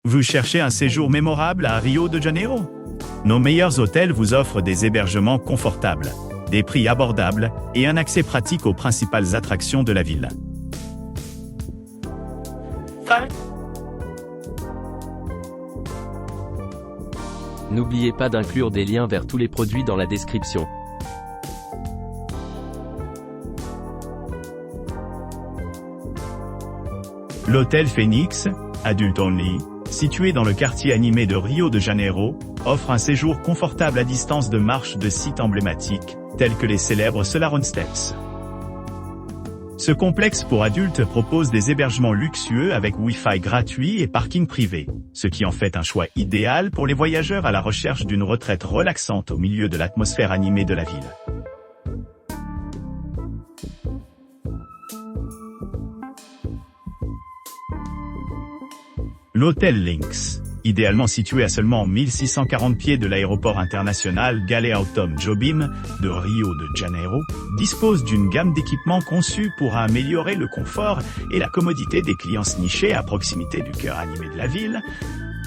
Vous cherchez un séjour mémorable à Rio de Janeiro? Nos meilleurs hôtels vous offrent des hébergements confortables, des prix abordables et un accès pratique aux principales attractions de la ville. N'oubliez pas d'inclure des liens vers tous les produits dans la description. L'hôtel Phoenix, Adult Only, situé dans le quartier animé de Rio de Janeiro, offre un séjour confortable à distance de marche de sites emblématiques, tels que les célèbres Solaron Steps. Ce complexe pour adultes propose des hébergements luxueux avec Wi-Fi gratuit et parking privé, ce qui en fait un choix idéal pour les voyageurs à la recherche d'une retraite relaxante au milieu de l'atmosphère animée de la ville. L'hôtel Lynx, idéalement situé à seulement 1640 pieds de l'aéroport international Galeão Jobim de Rio de Janeiro, dispose d'une gamme d'équipements conçus pour améliorer le confort et la commodité des clients nichés à proximité du cœur animé de la ville.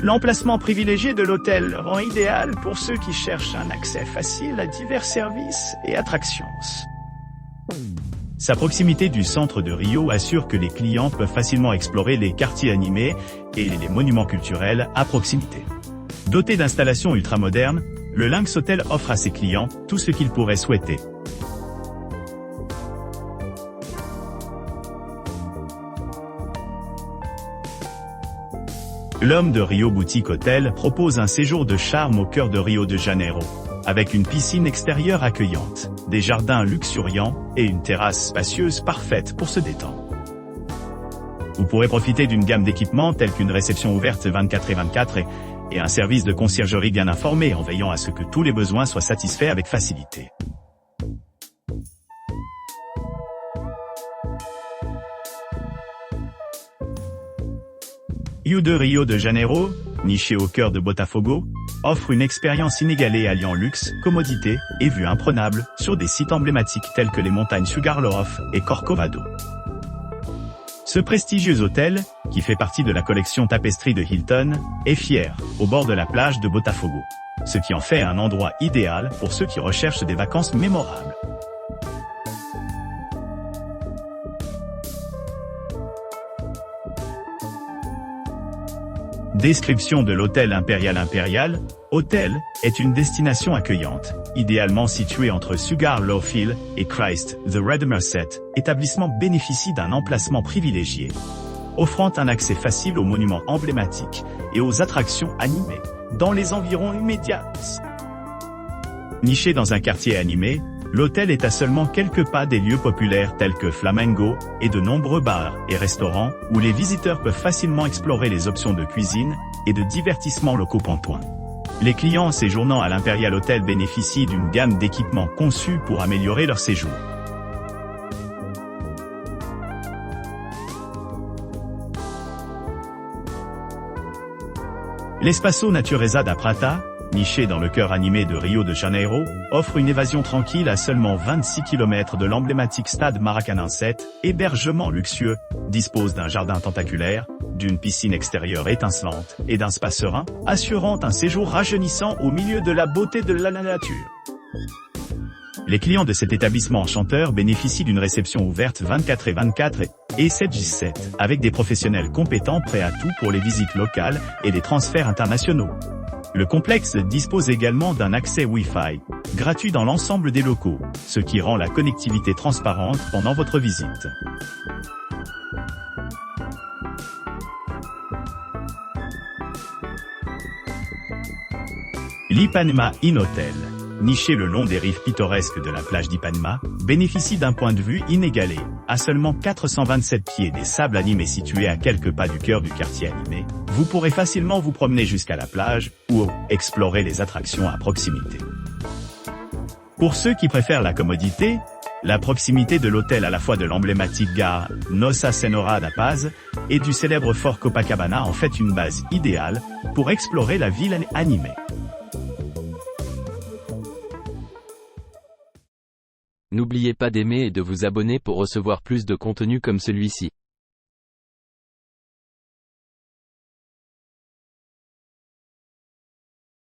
L'emplacement privilégié de l'hôtel rend idéal pour ceux qui cherchent un accès facile à divers services et attractions. Sa proximité du centre de Rio assure que les clients peuvent facilement explorer les quartiers animés et les monuments culturels à proximité. Doté d'installations ultramodernes, le Lynx Hotel offre à ses clients tout ce qu'ils pourraient souhaiter. L'Homme de Rio Boutique Hotel propose un séjour de charme au cœur de Rio de Janeiro, avec une piscine extérieure accueillante, des jardins luxuriants et une terrasse spacieuse parfaite pour se détendre. Vous pourrez profiter d'une gamme d'équipements tels qu'une réception ouverte 24/24 et un service de conciergerie bien informé en veillant à ce que tous les besoins soient satisfaits avec facilité. U de Rio de Janeiro, niché au cœur de Botafogo, offre une expérience inégalée alliant luxe, commodité et vue imprenable sur des sites emblématiques tels que les montagnes Sugarloaf et Corcovado. Ce prestigieux hôtel, qui fait partie de la collection tapisserie de Hilton, est fier, au bord de la plage de Botafogo, ce qui en fait un endroit idéal pour ceux qui recherchent des vacances mémorables. Description de l'hôtel Impérial. Hôtel est une destination accueillante, idéalement située entre Sugarloaf Hill et Christ the Redeemer. Cet établissement bénéficie d'un emplacement privilégié, offrant un accès facile aux monuments emblématiques et aux attractions animées dans les environs immédiats. Niché dans un quartier animé, l'hôtel est à seulement quelques pas des lieux populaires tels que Flamengo et de nombreux bars et restaurants où les visiteurs peuvent facilement explorer les options de cuisine et de divertissement locaux pantouins. Les clients séjournant à l'Imperial Hotel bénéficient d'une gamme d'équipements conçus pour améliorer leur séjour. L'Espaço Natureza da Prata, niché dans le cœur animé de Rio de Janeiro, offre une évasion tranquille à seulement 26 km de l'emblématique stade Maracanã. Cet hébergement luxueux dispose d'un jardin tentaculaire, d'une piscine extérieure étincelante et d'un spa serein, assurant un séjour rajeunissant au milieu de la beauté de la nature. Les clients de cet établissement enchanteur bénéficient d'une réception ouverte 24/24 et 7/7, avec des professionnels compétents prêts à tout pour les visites locales et les transferts internationaux. Le complexe dispose également d'un accès Wi-Fi, gratuit dans l'ensemble des locaux, ce qui rend la connectivité transparente pendant votre visite. L'Ipanema Inn Hotel, niché le long des rives pittoresques de la plage d'Ipanema, bénéficie d'un point de vue inégalé, à seulement 427 pieds des sables animés situés à quelques pas du cœur du quartier animé. Vous pourrez facilement vous promener jusqu'à la plage ou explorer les attractions à proximité. Pour ceux qui préfèrent la commodité, la proximité de l'hôtel à la fois de l'emblématique gare Nossa Senhora da Paz et du célèbre fort Copacabana en fait une base idéale pour explorer la ville animée. N'oubliez pas d'aimer et de vous abonner pour recevoir plus de contenu comme celui-ci.